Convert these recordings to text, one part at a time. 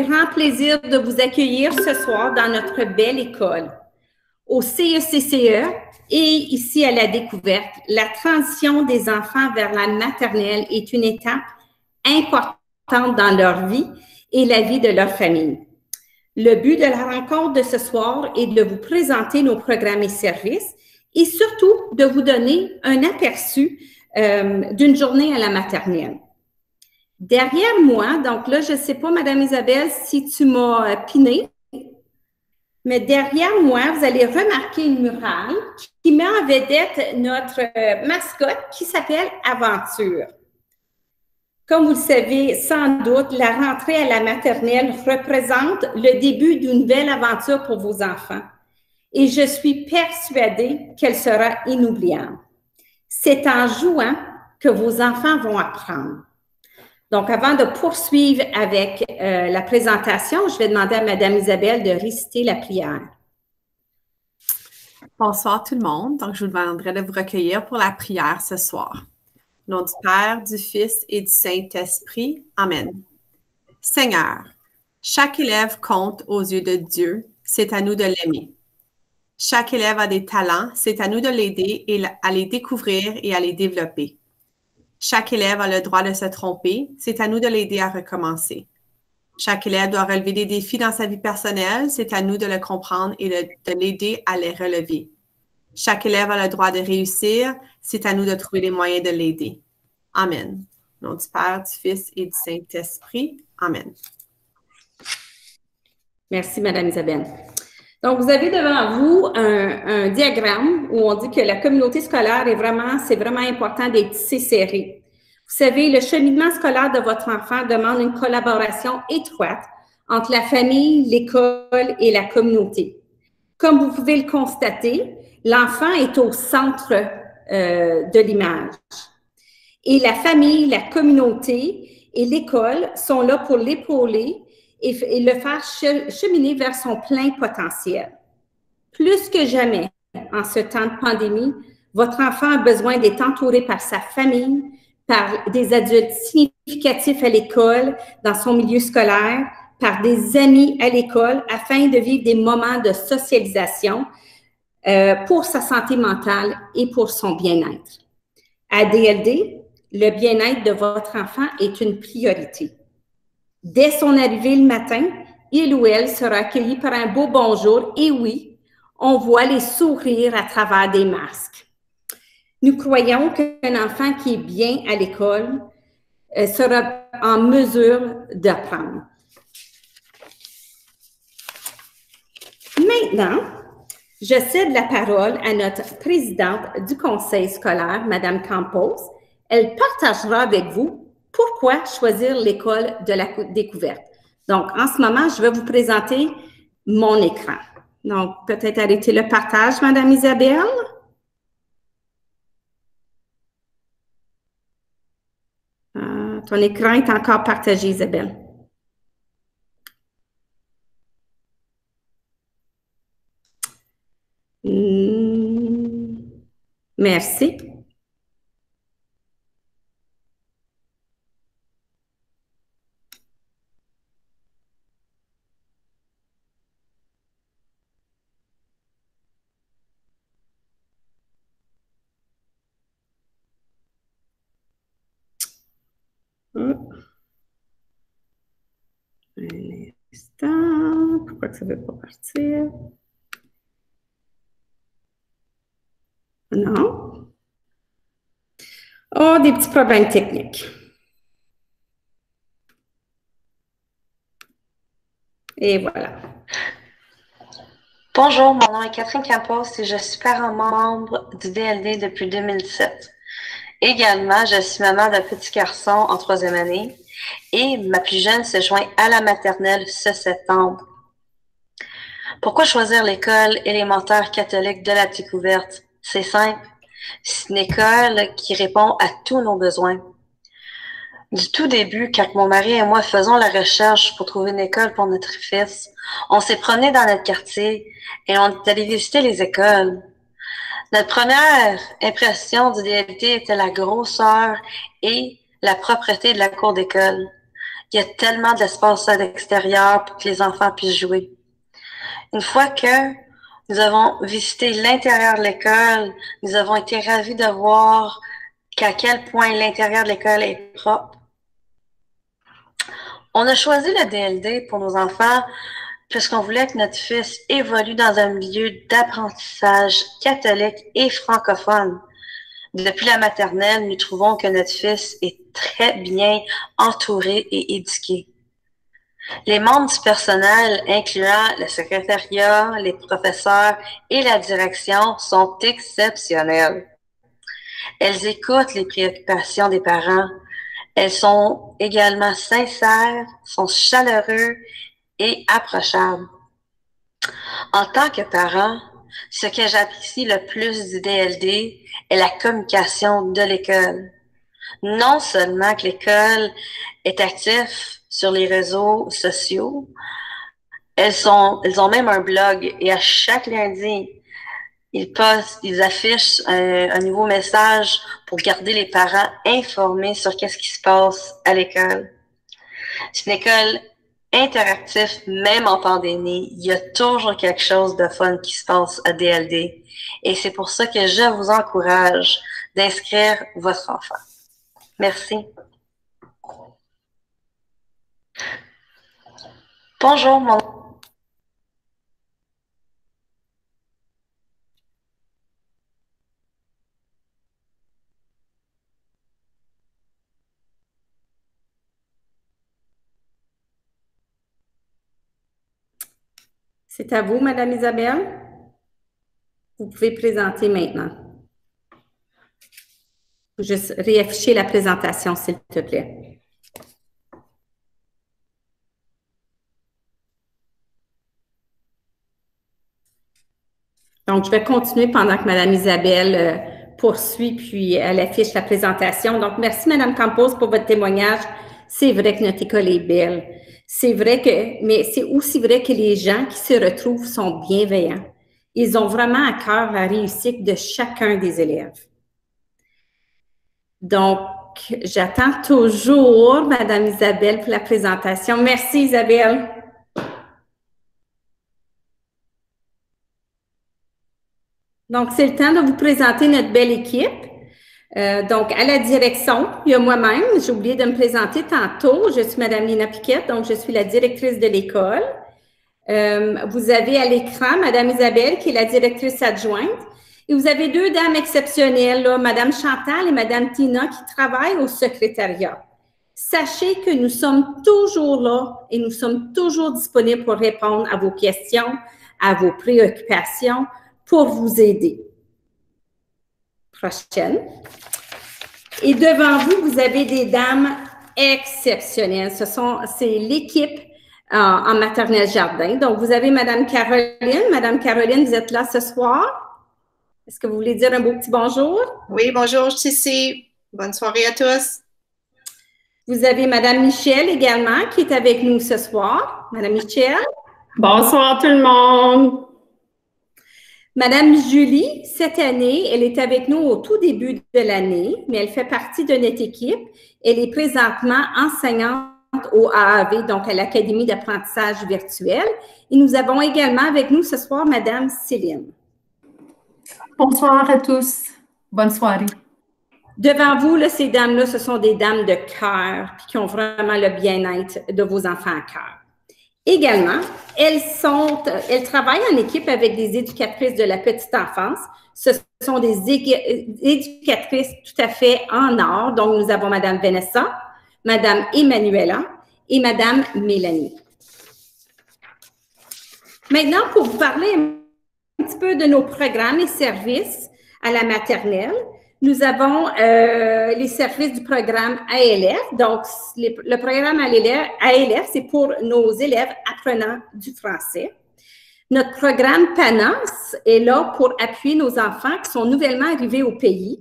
grand plaisir de vous accueillir ce soir dans notre belle école. Au CECCE et ici à la découverte, la transition des enfants vers la maternelle est une étape importante dans leur vie et la vie de leur famille. Le but de la rencontre de ce soir est de vous présenter nos programmes et services et surtout de vous donner un aperçu d'une journée à la maternelle. Derrière moi, donc là, je ne sais pas, Madame Isabelle, si tu m'as piné, mais derrière moi, vous allez remarquer une muraille qui met en vedette notre mascotte qui s'appelle Aventure. Comme vous le savez sans doute, la rentrée à la maternelle représente le début d'une nouvelle aventure pour vos enfants. Et je suis persuadée qu'elle sera inoubliable. C'est en jouant que vos enfants vont apprendre. Donc, avant de poursuivre avec la présentation, je vais demander à Mme Isabelle de réciter la prière. Bonsoir tout le monde. Donc, je vous demanderai de vous recueillir pour la prière ce soir. Au nom du Père, du Fils et du Saint-Esprit. Amen. Seigneur, chaque élève compte aux yeux de Dieu. C'est à nous de l'aimer. Chaque élève a des talents. C'est à nous de l'aider et à les découvrir et à les développer. Chaque élève a le droit de se tromper. C'est à nous de l'aider à recommencer. Chaque élève doit relever des défis dans sa vie personnelle. C'est à nous de le comprendre et de l'aider à les relever. Chaque élève a le droit de réussir. C'est à nous de trouver les moyens de l'aider. Amen. Au nom du Père, du Fils et du Saint-Esprit. Amen. Merci, Madame Isabelle. Donc, vous avez devant vous un diagramme où on dit que la communauté scolaire c'est vraiment important d'être tissée serrée. Vous savez, le cheminement scolaire de votre enfant demande une collaboration étroite entre la famille, l'école et la communauté. Comme vous pouvez le constater, l'enfant est au centre de l'image. Et la famille, la communauté et l'école sont là pour l'épauler et le faire cheminer vers son plein potentiel. Plus que jamais, en ce temps de pandémie, votre enfant a besoin d'être entouré par sa famille, par des adultes significatifs à l'école, dans son milieu scolaire, par des amis à l'école, afin de vivre des moments de socialisation pour sa santé mentale et pour son bien-être. À DLD, le bien-être de votre enfant est une priorité. Dès son arrivée le matin, il ou elle sera accueilli par un beau bonjour et oui, on voit les sourires à travers des masques. Nous croyons qu'un enfant qui est bien à l'école sera en mesure d'apprendre. Maintenant, je cède la parole à notre présidente du conseil scolaire, Mme Campos. Elle partagera avec vous pourquoi choisir l'école de la découverte. Donc, en ce moment, je vais vous présenter mon écran. Donc, peut-être arrêter le partage, Mme Isabelle. Ton écran est encore partagé, Isabelle. Merci. Un instant. Pourquoi que ça ne veut pas partir? Non. Oh, des petits problèmes techniques. Et voilà. Bonjour, mon nom est Catherine Campos et je suis parent membre du DLD depuis 2007. Également, je suis maman d'un petit garçon en 3e année et ma plus jeune se joint à la maternelle ce septembre. Pourquoi choisir l'école élémentaire catholique de la découverte? C'est simple, c'est une école qui répond à tous nos besoins. Du tout début, quand mon mari et moi faisons la recherche pour trouver une école pour notre fils, on s'est promené dans notre quartier et on est allé visiter les écoles. Notre première impression du DLT était la grosseur et la propreté de la cour d'école. Il y a tellement d'espace à l'extérieur pour que les enfants puissent jouer. Une fois que nous avons visité l'intérieur de l'école, nous avons été ravis de voir qu'à quel point l'intérieur de l'école est propre. On a choisi le DLD pour nos enfants puisqu'on voulait que notre fils évolue dans un milieu d'apprentissage catholique et francophone. Depuis la maternelle, nous trouvons que notre fils est très bien entouré et éduqué. Les membres du personnel, incluant le secrétariat, les professeurs et la direction, sont exceptionnels. Elles écoutent les préoccupations des parents. Elles sont également sincères, sont chaleureux et approchables. En tant que parent, ce que j'apprécie le plus du DLD est la communication de l'école. Non seulement que l'école est active sur les réseaux sociaux, elles ont même un blog et à chaque lundi, ils affichent un nouveau message pour garder les parents informés sur qu'est-ce qui se passe à l'école. C'est une école interactive, même en pandémie. Il y a toujours quelque chose de fun qui se passe à DLD. Et c'est pour ça que je vous encourage d'inscrire votre enfant. Merci. Bonjour, mon... C'est à vous, Madame Isabelle. Vous pouvez présenter maintenant. Juste réafficher la présentation, s'il te plaît. Donc, je vais continuer pendant que Mme Isabelle poursuit, puis elle affiche la présentation. Donc, merci, Mme Campos, pour votre témoignage. C'est vrai que notre école est belle. C'est vrai que, mais c'est aussi vrai que les gens qui se retrouvent sont bienveillants. Ils ont vraiment à cœur la réussite de chacun des élèves. Donc, j'attends toujours Mme Isabelle pour la présentation. Merci, Isabelle. Donc, c'est le temps de vous présenter notre belle équipe. Donc, à la direction, il y a moi-même, j'ai oublié de me présenter tantôt, je suis Mme Lina Piquette, donc je suis la directrice de l'école. Vous avez à l'écran Mme Isabelle, qui est la directrice adjointe, et vous avez deux dames exceptionnelles, là, Mme Chantal et Mme Tina, qui travaillent au secrétariat. Sachez que nous sommes toujours là et nous sommes toujours disponibles pour répondre à vos questions, à vos préoccupations, pour vous aider. Prochaine. Et devant vous, vous avez des dames exceptionnelles. C'est l'équipe en maternelle jardin. Donc, vous avez Mme Caroline. Mme Caroline, vous êtes là ce soir. Est-ce que vous voulez dire un beau petit bonjour? Oui, bonjour, je suis ici. Bonne soirée à tous. Vous avez Mme Michel également qui est avec nous ce soir. Mme Michel. Bonsoir tout le monde. Madame Julie, cette année, elle est avec nous au tout début de l'année, mais elle fait partie de notre équipe. Elle est présentement enseignante au AAV, donc à l'Académie d'apprentissage virtuel. Et nous avons également avec nous ce soir Madame Céline. Bonsoir à tous. Bonne soirée. Devant vous, là, ces dames-là, ce sont des dames de cœur qui ont vraiment le bien-être de vos enfants à cœur. Également, elles travaillent en équipe avec des éducatrices de la petite enfance. Ce sont des éducatrices tout à fait en or. Donc, nous avons Mme Vanessa, Mme Emmanuela et Mme Mélanie. Maintenant, pour vous parler un petit peu de nos programmes et services à la maternelle, nous avons les services du programme ALF. Donc, le programme ALF, c'est pour nos élèves apprenants du français. Notre programme PANAS est là pour appuyer nos enfants qui sont nouvellement arrivés au pays.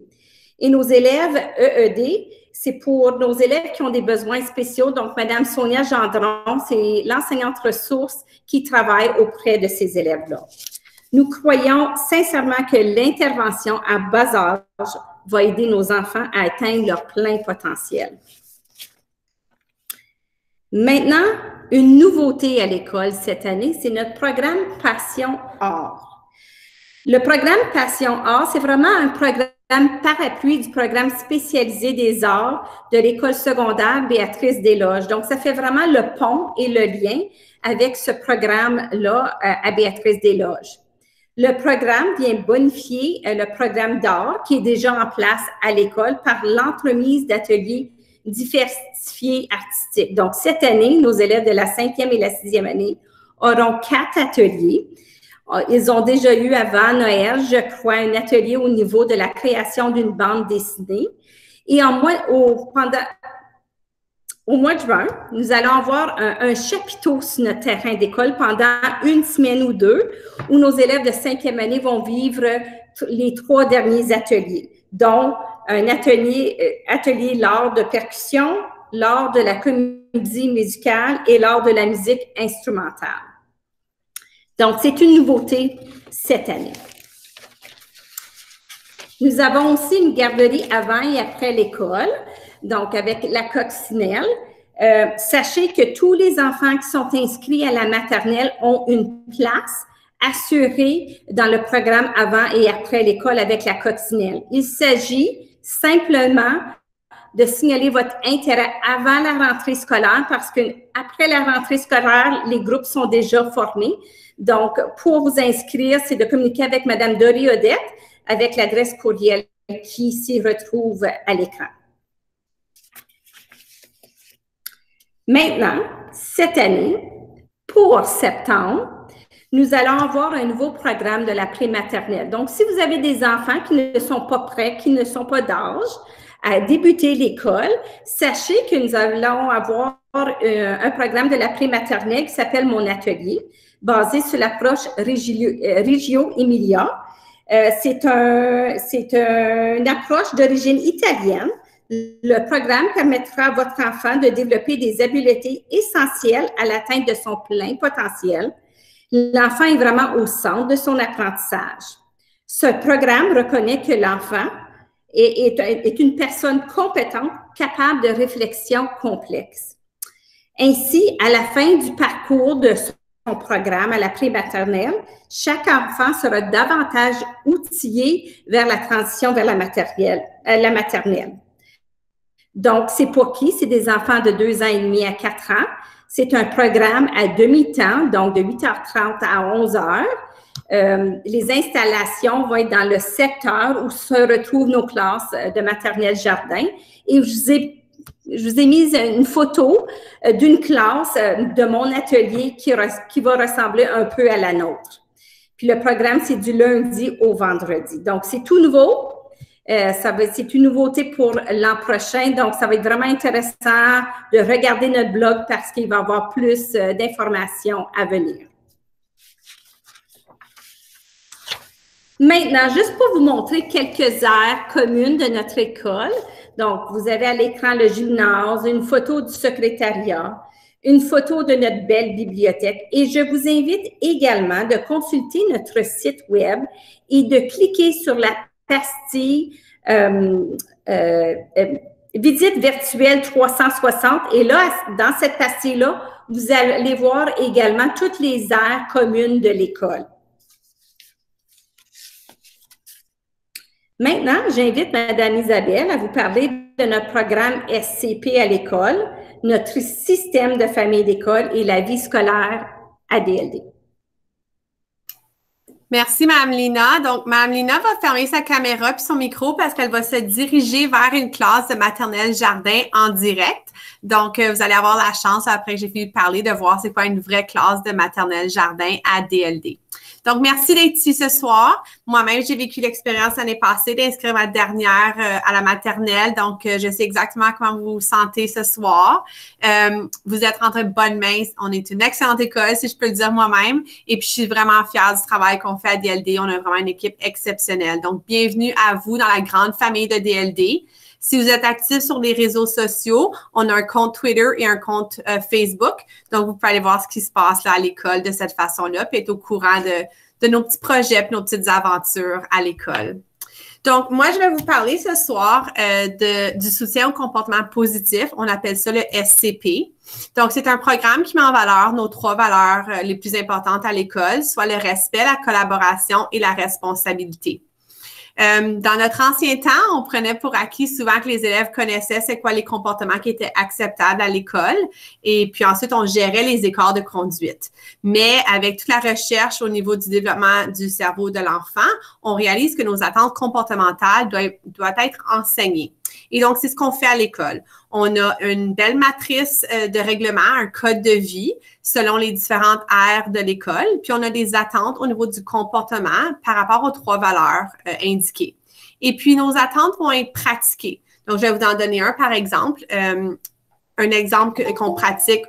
Et nos élèves EED, c'est pour nos élèves qui ont des besoins spéciaux. Donc, Mme Sonia Gendron, c'est l'enseignante ressource qui travaille auprès de ces élèves-là. Nous croyons sincèrement que l'intervention à bas âge va aider nos enfants à atteindre leur plein potentiel. Maintenant, une nouveauté à l'école cette année, c'est notre programme Passion Art. Le programme Passion Art, c'est vraiment un programme parapluie du programme spécialisé des arts de l'école secondaire Béatrice Desloges. Donc, ça fait vraiment le pont et le lien avec ce programme-là à Béatrice Desloges. Le programme vient bonifier le programme d'art qui est déjà en place à l'école par l'entremise d'ateliers diversifiés artistiques. Donc, cette année, nos élèves de la 5e et la 6e année auront 4 ateliers. Ils ont déjà eu avant Noël, je crois, un atelier au niveau de la création d'une bande dessinée. Et au mois de juin, nous allons avoir un chapiteau sur notre terrain d'école pendant une semaine ou deux, où nos élèves de 5e année vont vivre les 3 derniers ateliers, dont un atelier l'art de percussion, l'art de la comédie musicale et l'art de la musique instrumentale. Donc, c'est une nouveauté cette année. Nous avons aussi une garderie avant et après l'école, donc avec la coccinelle. Sachez que tous les enfants qui sont inscrits à la maternelle ont une place assurée dans le programme avant et après l'école avec la coccinelle. Il s'agit simplement de signaler votre intérêt avant la rentrée scolaire parce qu'après la rentrée scolaire, les groupes sont déjà formés. Donc, pour vous inscrire, c'est de communiquer avec Mme Dory Odette avec l'adresse courriel qui s'y retrouve à l'écran. Maintenant, cette année, pour septembre, nous allons avoir un nouveau programme de la prématernelle. Donc, si vous avez des enfants qui ne sont pas prêts, qui ne sont pas d'âge à débuter l'école, sachez que nous allons avoir un programme de la prématernelle qui s'appelle Mon Atelier, basé sur l'approche Reggio Emilia. C'est une approche d'origine italienne. Le programme permettra à votre enfant de développer des habiletés essentielles à l'atteinte de son plein potentiel. L'enfant est vraiment au centre de son apprentissage. Ce programme reconnaît que l'enfant est une personne compétente, capable de réflexion complexe. Ainsi, à la fin du parcours de son programme à la prématernelle, chaque enfant sera davantage outillé vers la transition vers la maternelle. Donc, c'est pour qui? C'est des enfants de 2 ans et demi à 4 ans. C'est un programme à demi-temps, donc de 8h30 à 11h. Les installations vont être dans le secteur où se retrouvent nos classes de maternelle jardin. Et je vous ai mis une photo d'une classe de mon atelier qui va ressembler un peu à la nôtre. Puis le programme, c'est du lundi au vendredi. Donc, c'est tout nouveau. C'est une nouveauté pour l'an prochain. Donc, ça va être vraiment intéressant de regarder notre blog parce qu'il va y avoir plus d'informations à venir. Maintenant, juste pour vous montrer quelques aires communes de notre école. Donc, vous avez à l'écran le gymnase, une photo du secrétariat, une photo de notre belle bibliothèque. Et je vous invite également de consulter notre site web et de cliquer sur la pastille Visite virtuelle 360. Et là, dans cette pastille-là, vous allez voir également toutes les aires communes de l'école. Maintenant, j'invite Mme Isabelle à vous parler de notre programme SCP à l'école, notre système de famille d'école et la vie scolaire à DLD. Merci, Mme Lina. Donc, Mme Lina va fermer sa caméra puis son micro parce qu'elle va se diriger vers une classe de maternelle jardin en direct. Donc, vous allez avoir la chance, après que j'ai fini de parler, de voir c'est quoi une vraie classe de maternelle jardin à DLD. Donc, merci d'être ici ce soir. Moi-même, j'ai vécu l'expérience l'année passée d'inscrire ma dernière à la maternelle. Donc, je sais exactement comment vous vous sentez ce soir. Vous êtes entre bonnes mains. On est une excellente école, si je peux le dire moi-même. Et puis, je suis vraiment fière du travail qu'on fait à DLD. On a vraiment une équipe exceptionnelle. Donc, bienvenue à vous dans la grande famille de DLD. Si vous êtes actif sur les réseaux sociaux, on a un compte Twitter et un compte Facebook. Donc, vous pouvez aller voir ce qui se passe là à l'école de cette façon-là, puis être au courant de nos petits projets et nos petites aventures à l'école. Donc, moi, je vais vous parler ce soir du soutien au comportement positif. On appelle ça le SCP. Donc, c'est un programme qui met en valeur nos 3 valeurs les plus importantes à l'école, soit le respect, la collaboration et la responsabilité. Dans notre ancien temps, on prenait pour acquis souvent que les élèves connaissaient c'est quoi les comportements qui étaient acceptables à l'école et puis ensuite on gérait les écarts de conduite. Mais avec toute la recherche au niveau du développement du cerveau de l'enfant, on réalise que nos attentes comportementales doivent être enseignées. Et donc, c'est ce qu'on fait à l'école. On a une belle matrice de règlement, un code de vie selon les différentes aires de l'école. Puis, on a des attentes au niveau du comportement par rapport aux 3 valeurs indiquées. Et puis, nos attentes vont être pratiquées. Donc, je vais vous en donner un par exemple. Un exemple qu'on pratique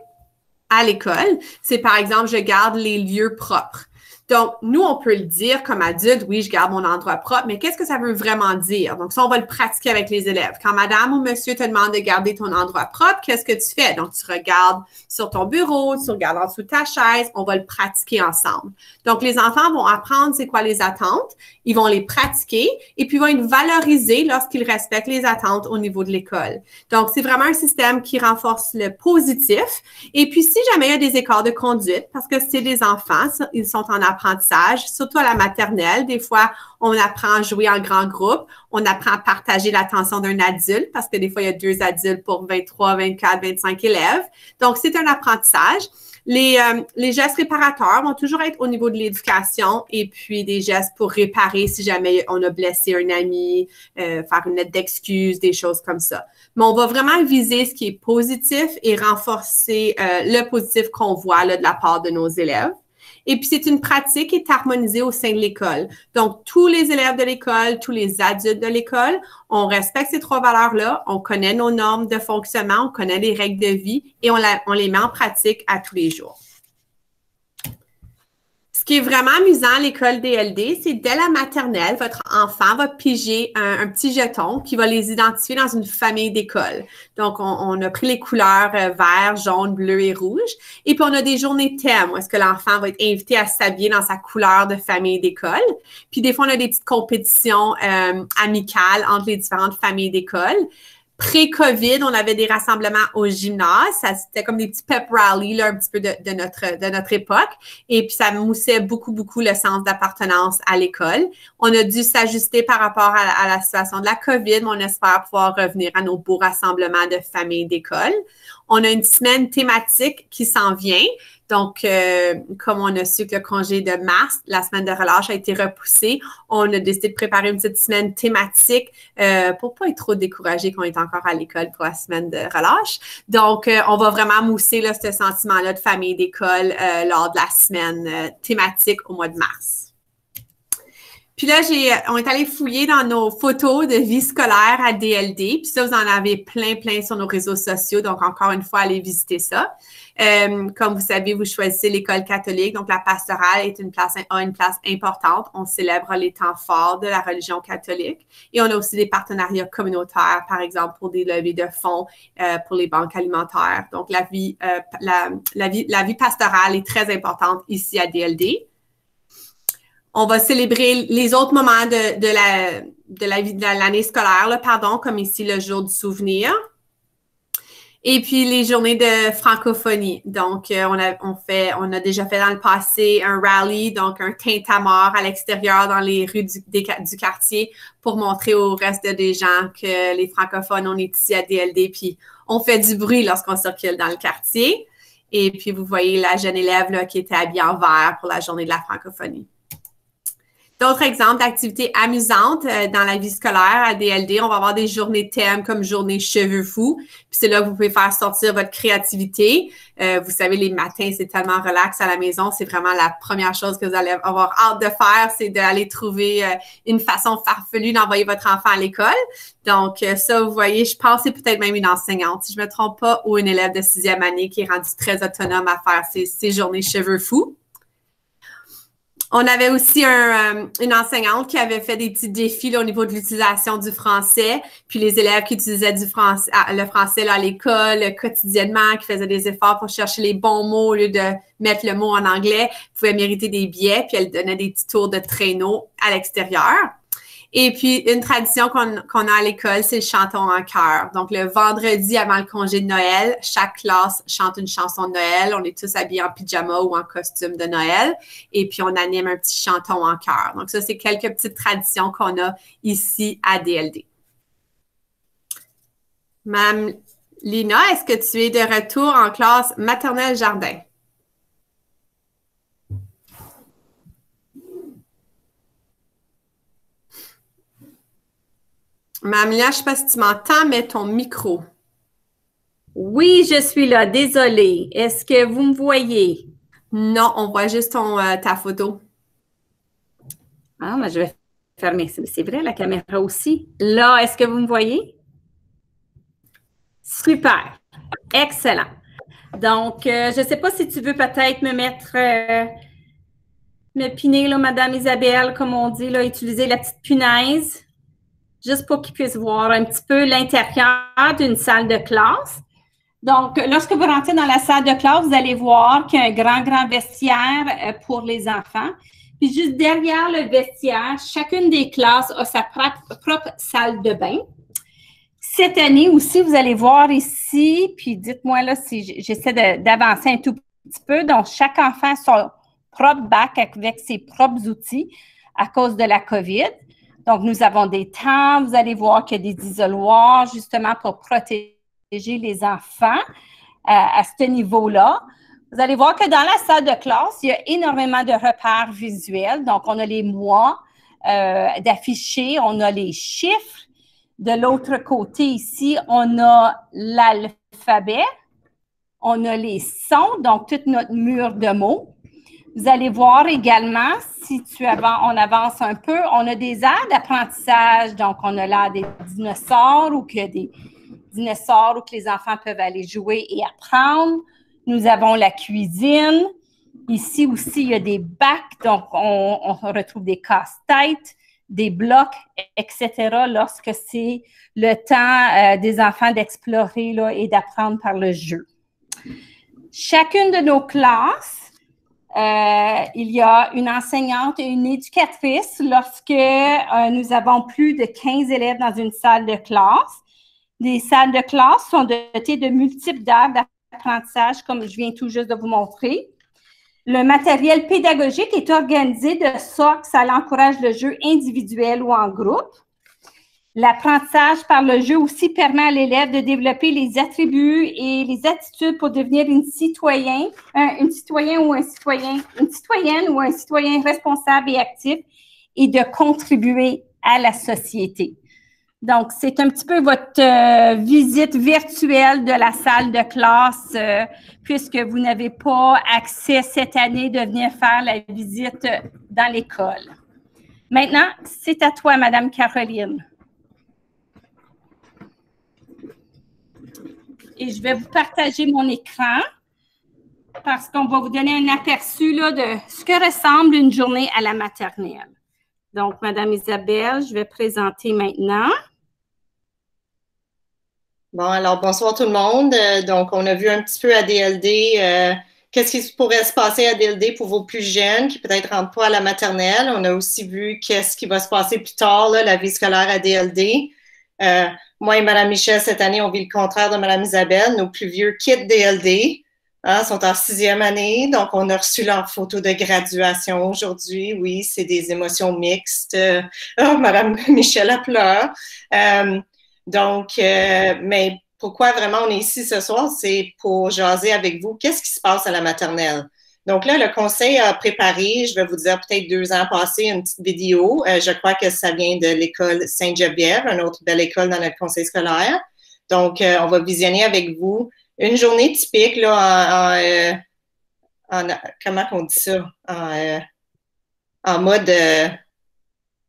à l'école, c'est par exemple, je garde les lieux propres. Donc, nous, on peut le dire comme adulte, oui, je garde mon endroit propre, mais qu'est-ce que ça veut vraiment dire? Donc, ça, on va le pratiquer avec les élèves. Quand madame ou monsieur te demande de garder ton endroit propre, qu'est-ce que tu fais? Donc, tu regardes sur ton bureau, tu regardes en dessous de ta chaise, on va le pratiquer ensemble. Donc, les enfants vont apprendre c'est quoi les attentes, ils vont les pratiquer et puis ils vont être valorisés lorsqu'ils respectent les attentes au niveau de l'école. Donc, c'est vraiment un système qui renforce le positif. Et puis, si jamais il y a des écarts de conduite, parce que c'est des enfants, ils sont en apprentissage, surtout à la maternelle. Des fois, on apprend à jouer en grand groupe, on apprend à partager l'attention d'un adulte parce que des fois, il y a 2 adultes pour 23, 24, 25 élèves. Donc, c'est un apprentissage. Les gestes réparateurs vont toujours être au niveau de l'éducation et puis des gestes pour réparer si jamais on a blessé un ami, faire une lettre d'excuse, des choses comme ça. Mais on va vraiment viser ce qui est positif et renforcer le positif qu'on voit là, de la part de nos élèves. Et puis, c'est une pratique qui est harmonisée au sein de l'école. Donc, tous les élèves de l'école, tous les adultes de l'école, on respecte ces 3 valeurs-là, on connaît nos normes de fonctionnement, on connaît les règles de vie et on les met en pratique à tous les jours. Ce qui est vraiment amusant à l'école DLD, c'est dès la maternelle, votre enfant va piger un petit jeton qui va les identifier dans une famille d'école. Donc, on a pris les couleurs vert, jaune, bleu et rouge. Et puis, on a des journées thèmes où est-ce que l'enfant va être invité à s'habiller dans sa couleur de famille d'école. Puis, des fois, on a des petites compétitions amicales entre les différentes familles d'école. Pré-COVID, on avait des rassemblements au gymnase. C'était comme des petits pep rallies, là, un petit peu de notre époque. Et puis, ça moussait beaucoup le sens d'appartenance à l'école. On a dû s'ajuster par rapport à la situation de la COVID, mais on espère pouvoir revenir à nos beaux rassemblements de familles d'école. On a une semaine thématique qui s'en vient. Donc, comme on a su que le congé de mars, la semaine de relâche a été repoussée, on a décidé de préparer une petite semaine thématique pour pas être trop découragé qu'on est encore à l'école pour la semaine de relâche. Donc, on va vraiment mousser là, ce sentiment-là de famille d'école lors de la semaine thématique au mois de mars. Puis là, on est allé fouiller dans nos photos de vie scolaire à DLD. Puis ça, vous en avez plein sur nos réseaux sociaux. Donc, encore une fois, allez visiter ça. Comme vous savez, vous choisissez l'école catholique. Donc, la pastorale a une place importante. On célèbre les temps forts de la religion catholique. Et on a aussi des partenariats communautaires, par exemple, pour des levées de fonds pour les banques alimentaires. Donc, la vie pastorale est très importante ici à DLD. On va célébrer les autres moments de l'année scolaire, là, comme ici le jour du souvenir. Et puis les journées de francophonie. Donc, on a déjà fait dans le passé un rallye, donc un tintamarre à l'extérieur dans les rues du quartier pour montrer au reste des gens que les francophones, on est ici à DLD, puis on fait du bruit lorsqu'on circule dans le quartier. Et puis, vous voyez la jeune élève là, qui était habillée en vert pour la journée de la francophonie. D'autres exemples d'activités amusantes dans la vie scolaire à DLD, on va avoir des journées thèmes comme journée cheveux fous. Puis c'est là que vous pouvez faire sortir votre créativité. Vous savez, les matins, c'est tellement relax à la maison. C'est vraiment la première chose que vous allez avoir hâte de faire, c'est d'aller trouver une façon farfelue d'envoyer votre enfant à l'école. Donc, ça, vous voyez, je pense que c'est peut-être même une enseignante, si je ne me trompe pas, ou une élève de 6e année qui est rendue très autonome à faire ces journées cheveux fous. On avait aussi une enseignante qui avait fait des petits défis là, au niveau de l'utilisation du français, puis les élèves qui utilisaient le français là, à l'école quotidiennement, qui faisaient des efforts pour chercher les bons mots au lieu de mettre le mot en anglais, pouvaient mériter des billets, puis elle donnait des petits tours de traîneau à l'extérieur. Et puis, une tradition qu'on a à l'école, c'est le chanton en chœur. Donc, le vendredi avant le congé de Noël, chaque classe chante une chanson de Noël. On est tous habillés en pyjama ou en costume de Noël. Et puis, on anime un petit chanton en chœur. Donc, ça, c'est quelques petites traditions qu'on a ici à DLD. Mme Lina, est-ce que tu es de retour en classe maternelle jardin? Mme Lina, je ne sais pas si tu m'entends, mais ton micro. Oui, je suis là. Désolée. Est-ce que vous me voyez? Non, on voit juste ta photo. Ah, mais je vais fermer. C'est vrai, la caméra aussi. Là, est-ce que vous me voyez? Super. Excellent. Donc, je ne sais pas si tu veux peut-être me mettre, me piner, là, Madame Isabelle, comme on dit, là, utiliser la petite punaise, juste pour qu'ils puissent voir un petit peu l'intérieur d'une salle de classe. Donc, lorsque vous rentrez dans la salle de classe, vous allez voir qu'il y a un grand vestiaire pour les enfants. Puis juste derrière le vestiaire, chacune des classes a sa propre salle de bain. Cette année aussi, vous allez voir ici, puis dites-moi là si j'essaie d'avancer un tout petit peu. Donc, chaque enfant a son propre bac avec ses propres outils à cause de la COVID. Donc, nous avons des tentes, vous allez voir qu'il y a des isoloirs justement pour protéger les enfants à ce niveau-là. Vous allez voir que dans la salle de classe, il y a énormément de repères visuels. Donc, on a les mois d'affichés, on a les chiffres. De l'autre côté ici, on a l'alphabet, on a les sons, donc tout notre mur de mots. Vous allez voir également, si on avance un peu, on a des aires d'apprentissage, donc on a l'air des dinosaures ou qu'il y a des dinosaures où que les enfants peuvent aller jouer et apprendre. Nous avons la cuisine. Ici aussi, il y a des bacs, donc on retrouve des casse-têtes, des blocs, etc., lorsque c'est le temps des enfants d'explorer là, et d'apprendre par le jeu. Chacune de nos classes, il y a une enseignante et une éducatrice lorsque nous avons plus de 15 élèves dans une salle de classe. Les salles de classe sont dotées de multiples aires d'apprentissage, comme je viens tout juste de vous montrer. Le matériel pédagogique est organisé de sorte que ça encourage le jeu individuel ou en groupe. L'apprentissage par le jeu aussi permet à l'élève de développer les attributs et les attitudes pour devenir une citoyenne ou un citoyen responsable et actif et de contribuer à la société. Donc, c'est un petit peu votre visite virtuelle de la salle de classe puisque vous n'avez pas accès cette année de venir faire la visite dans l'école. Maintenant, c'est à toi, Madame Caroline. Et je vais vous partager mon écran parce qu'on va vous donner un aperçu là, de ce que ressemble une journée à la maternelle. Donc, Madame Isabelle, je vais présenter maintenant. Bon, alors bonsoir tout le monde. Donc, on a vu un petit peu à DLD qu'est-ce qui pourrait se passer à DLD pour vos plus jeunes qui peut-être ne rentrent pas à la maternelle. On a aussi vu qu'est-ce qui va se passer plus tard, là, la vie scolaire à DLD. Moi et Mme Michel, cette année, on vit le contraire de Mme Isabelle. Nos plus vieux quittent DLD, sont en 6e année. Donc, on a reçu leur photo de graduation aujourd'hui. Oui, c'est des émotions mixtes. Mme Michel a pleuré. Mais pourquoi vraiment on est ici ce soir? C'est pour jaser avec vous. Qu'est-ce qui se passe à la maternelle? Donc là, le conseil a préparé, je vais vous dire peut-être 2 ans passés, une petite vidéo. Je crois que ça vient de l'école Sainte-Geneviève, une autre belle école dans notre conseil scolaire. Donc, on va visionner avec vous une journée typique là, comment on dit ça? En mode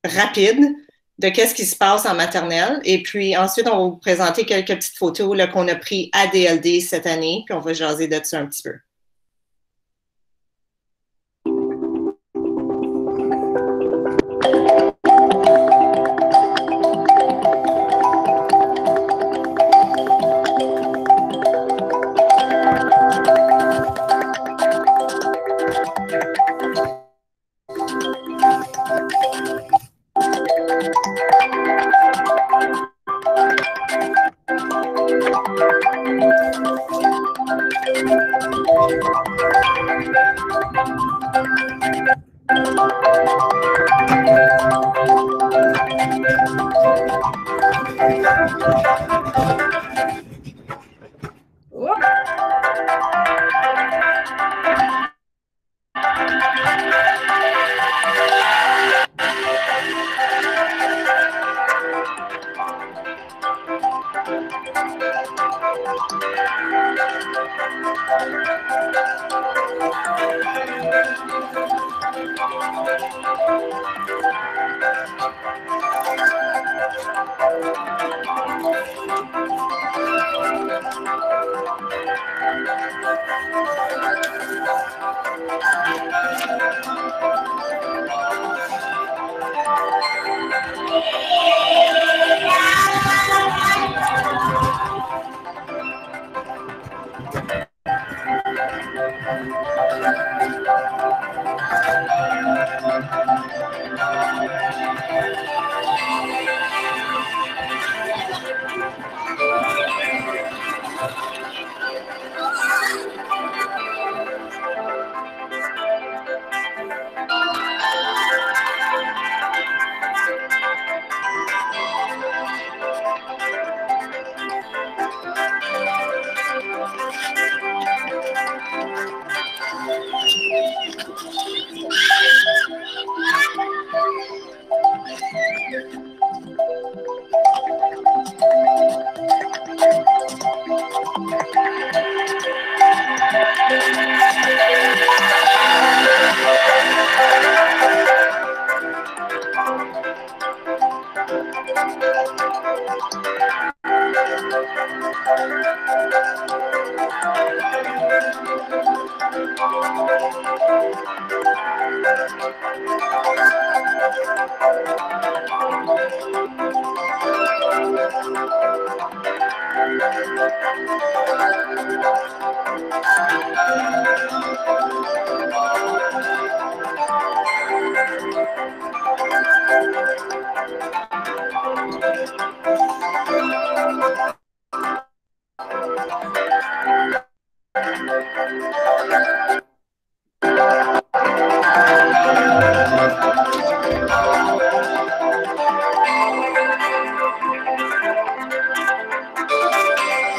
rapide de qu'est-ce qui se passe en maternelle. Et puis ensuite, on va vous présenter quelques petites photos là, qu'on a prises à DLD cette année, puis on va jaser de ça un petit peu.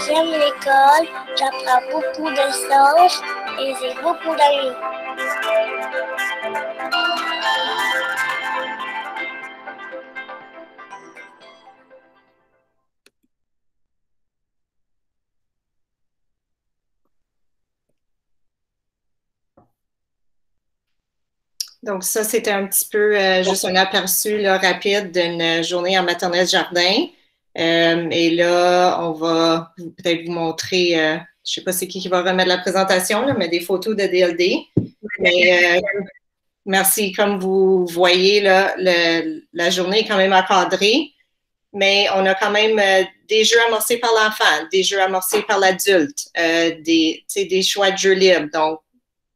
J'aime l'école, j'apprends beaucoup de choses et j'ai beaucoup d'amis. Donc ça, c'était un petit peu juste un aperçu là, rapide d'une journée en maternelle jardin. Et là, on va peut-être vous montrer, je ne sais pas c'est qui va remettre la présentation, là, mais des photos de DLD. Mais, merci. Comme vous voyez, là, la journée est quand même encadrée, mais on a quand même des jeux amorcés par l'enfant, des jeux amorcés par l'adulte, des choix de jeux libres. Donc,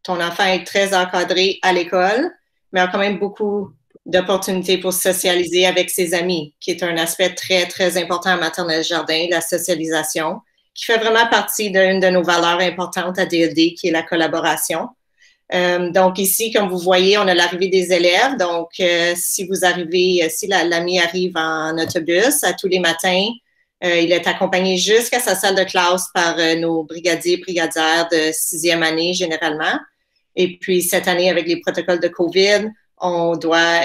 ton enfant est très encadré à l'école, mais a quand même beaucoup d'opportunités pour socialiser avec ses amis, qui est un aspect très, très important en maternelle jardin, la socialisation, qui fait vraiment partie d'une de nos valeurs importantes à DLD, qui est la collaboration. Donc ici, comme vous voyez, on a l'arrivée des élèves. Donc, si vous arrivez, si l'ami arrive en autobus à tous les matins, il est accompagné jusqu'à sa salle de classe par nos brigadiers, brigadières de 6e année généralement. Et puis, cette année, avec les protocoles de COVID, on doit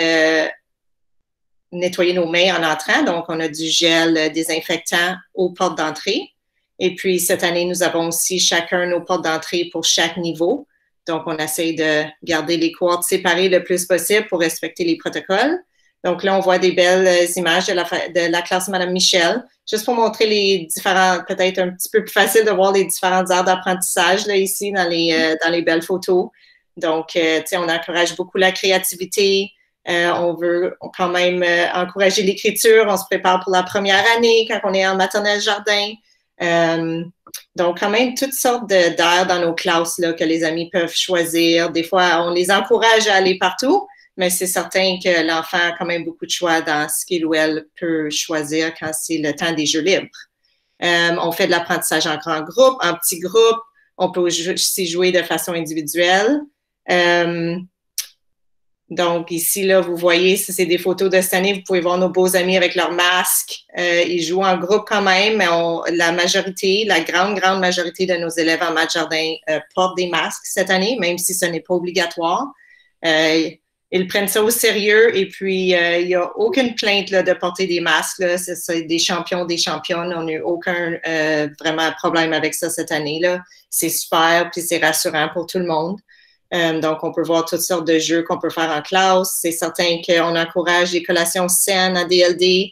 nettoyer nos mains en entrant. Donc, on a du gel désinfectant aux portes d'entrée. Et puis, cette année, nous avons aussi chacun nos portes d'entrée pour chaque niveau. Donc, on essaie de garder les cohortes séparées le plus possible pour respecter les protocoles. Donc, là, on voit des belles images de la classe Mme Michel, juste pour montrer les différents, peut-être un petit peu plus facile de voir les différentes aires d'apprentissage, là, ici, dans les belles photos. Donc, tu sais, on encourage beaucoup la créativité. On veut quand même encourager l'écriture. On se prépare pour la première année quand on est en maternelle jardin. Donc, quand même, toutes sortes d'aires dans nos classes là, que les amis peuvent choisir. Des fois, on les encourage à aller partout, mais c'est certain que l'enfant a quand même beaucoup de choix dans ce qu'il ou elle peut choisir quand c'est le temps des jeux libres. On fait de l'apprentissage en grand groupe, en petit groupe. On peut aussi jouer de façon individuelle. Donc, ici, là, vous voyez, ça, c'est des photos de cette année. Vous pouvez voir nos beaux amis avec leurs masques. Ils jouent en groupe quand même, mais la majorité, la grande majorité de nos élèves en maths jardin portent des masques cette année, même si ce n'est pas obligatoire. Ils prennent ça au sérieux et puis il n'y a aucune plainte là, de porter des masques. C'est des champions, des championnes. On n'a eu aucun vraiment problème avec ça cette année. Là. C'est super, puis c'est rassurant pour tout le monde. Donc, on peut voir toutes sortes de jeux qu'on peut faire en classe. C'est certain qu'on encourage les collations saines à DLD.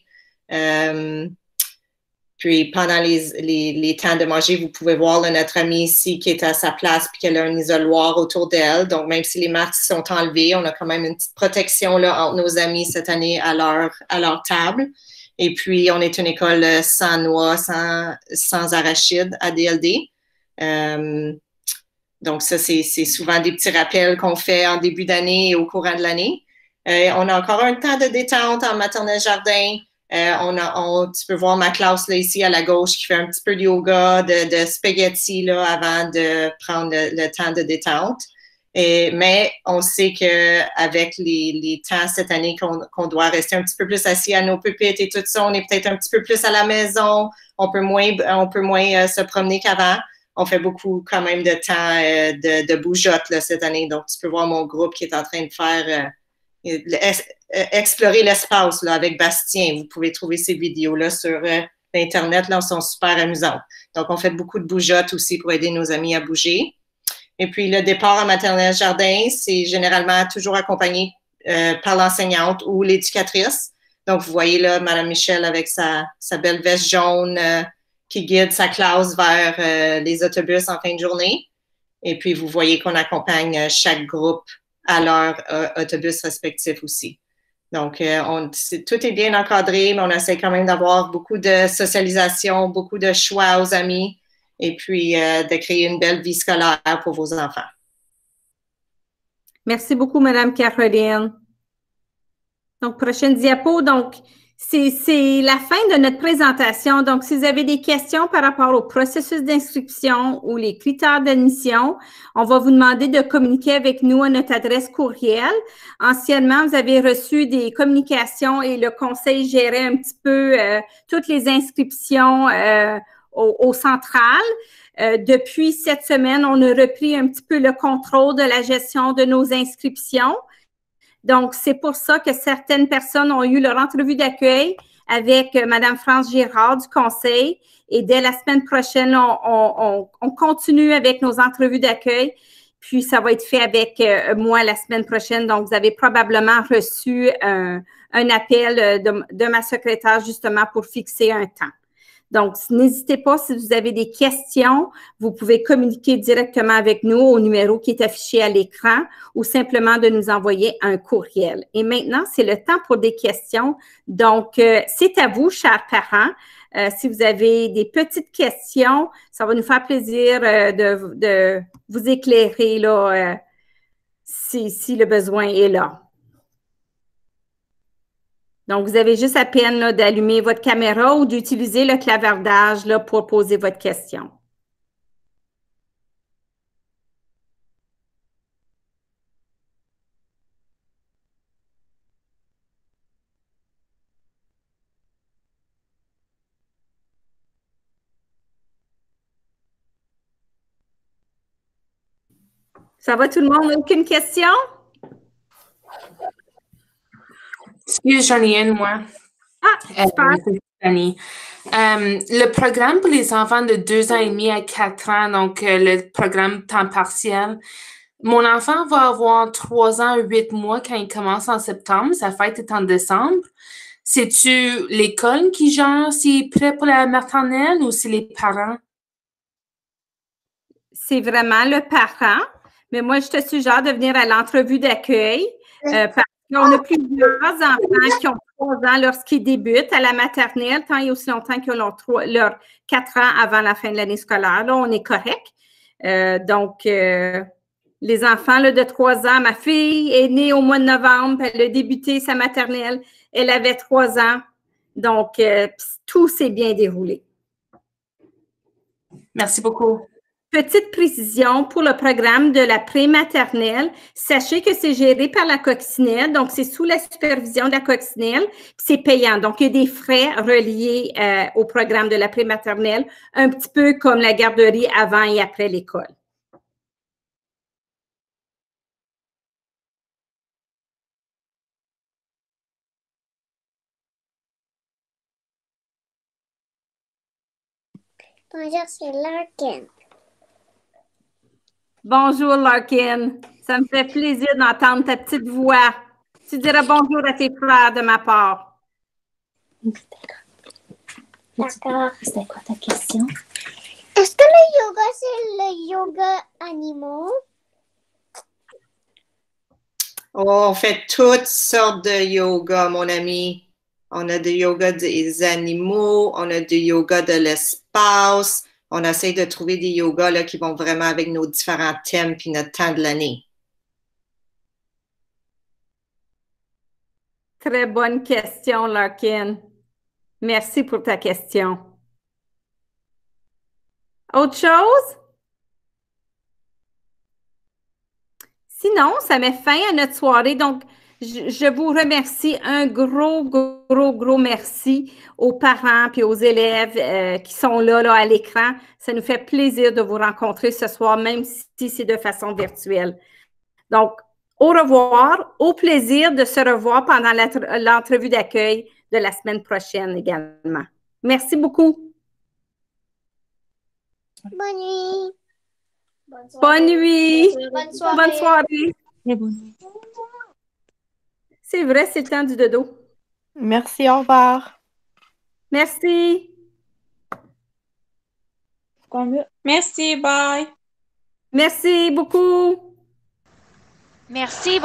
Puis, pendant les temps de manger, vous pouvez voir là, notre amie ici qui est à sa place puis qu'elle a un isoloir autour d'elle. Donc, même si les masques sont enlevés, on a quand même une petite protection là, entre nos amis cette année à leur table. Et puis, on est une école sans noix, sans arachides à DLD. Donc, ça, c'est souvent des petits rappels qu'on fait en début d'année et au courant de l'année. On a encore un temps de détente en maternelle jardin. Tu peux voir ma classe là, ici à la gauche qui fait un petit peu de yoga, de spaghetti là, avant de prendre le temps de détente. Mais on sait qu'avec les temps cette année qu'on doit rester un petit peu plus assis à nos pupitres et tout ça, on est peut-être un petit peu plus à la maison, on peut moins se promener qu'avant. On fait beaucoup quand même de temps de bougeotte là, cette année. Donc, tu peux voir mon groupe qui est en train de faire explorer l'espace là, avec Bastien. Vous pouvez trouver ces vidéos-là sur Internet. Là, elles sont super amusantes. Donc, on fait beaucoup de bougeotte aussi pour aider nos amis à bouger. Et puis, le départ en maternelle jardin, c'est généralement toujours accompagné par l'enseignante ou l'éducatrice. Donc, vous voyez là, Mme Michel avec sa belle veste jaune qui guide sa classe vers les autobus en fin de journée. Et puis, vous voyez qu'on accompagne chaque groupe à leur autobus respectif aussi. Donc, tout est bien encadré, mais on essaie quand même d'avoir beaucoup de socialisation, beaucoup de choix aux amis et puis de créer une belle vie scolaire pour vos enfants. Merci beaucoup, Mme Caroline. Donc, prochaine diapo. Donc, c'est la fin de notre présentation. Donc, si vous avez des questions par rapport au processus d'inscription ou les critères d'admission, on va vous demander de communiquer avec nous à notre adresse courriel. Anciennement, vous avez reçu des communications et le conseil gérait un petit peu toutes les inscriptions au central. Depuis cette semaine, on a repris un petit peu le contrôle de la gestion de nos inscriptions. Donc, c'est pour ça que certaines personnes ont eu leur entrevue d'accueil avec Mme France Girard du Conseil. Et dès la semaine prochaine, on continue avec nos entrevues d'accueil. Puis, ça va être fait avec moi la semaine prochaine. Donc, vous avez probablement reçu un appel de ma secrétaire justement pour fixer un temps. Donc, n'hésitez pas, si vous avez des questions, vous pouvez communiquer directement avec nous au numéro qui est affiché à l'écran ou simplement de nous envoyer un courriel. Et maintenant, c'est le temps pour des questions. Donc, c'est à vous, chers parents. Si vous avez des petites questions, ça va nous faire plaisir de vous éclairer là, si le besoin est là. Donc, vous avez juste à peine d'allumer votre caméra ou d'utiliser le clavardage là, pour poser votre question. Ça va tout le monde? Aucune question? Excuse, j'en ai une, moi. Ah, super. Le programme pour les enfants de 2 ans et demi à 4 ans, donc le programme temps partiel, mon enfant va avoir 3 ans, 8 mois quand il commence en septembre. Sa fête est en décembre. C'est-tu l'école qui gère s'il est prêt pour la maternelle ou c'est les parents? C'est vraiment le parent. Mais moi, je te suggère de venir à l'entrevue d'accueil parce qu'on a plusieurs enfants qui ont 3 ans lorsqu'ils débutent à la maternelle, tant et aussi longtemps qu'ils ont leurs 4 ans avant la fin de l'année scolaire. Là, on est correct. Donc, les enfants là, de 3 ans, ma fille est née au mois de novembre, elle a débuté sa maternelle, elle avait 3 ans. Donc, tout s'est bien déroulé. Merci beaucoup. petite précision pour le programme de la prématernelle. Sachez que c'est géré par la coccinelle, donc c'est sous la supervision de la coccinelle, c'est payant. Donc, il y a des frais reliés au programme de la prématernelle, un petit peu comme la garderie avant et après l'école. Bonjour, c'est Larkin. Bonjour, Larkin. Ça me fait plaisir d'entendre ta petite voix. Tu diras bonjour à tes frères de ma part. D'accord. C'était quoi ta question? Est-ce que le yoga, c'est le yoga animaux? Oh, on fait toutes sortes de yoga, mon ami. On a du yoga des animaux, on a du yoga de l'espace. On essaie de trouver des yogas là, qui vont vraiment avec nos différents thèmes puis notre temps de l'année. Très bonne question, Larkin. Merci pour ta question. Autre chose? Sinon, ça met fin à notre soirée. Donc, je vous remercie. Un gros merci aux parents et aux élèves qui sont là à l'écran. Ça nous fait plaisir de vous rencontrer ce soir, même si c'est de façon virtuelle. Donc, au revoir. Au plaisir de se revoir pendant l'entrevue d'accueil de la semaine prochaine également. Merci beaucoup. Bonne nuit. Bonne nuit. Bonne soirée. Bonne soirée. Très bonne nuit. C'est vrai, c'est le temps du dodo. Merci, au revoir. Merci. Merci, bye. Merci beaucoup. Merci.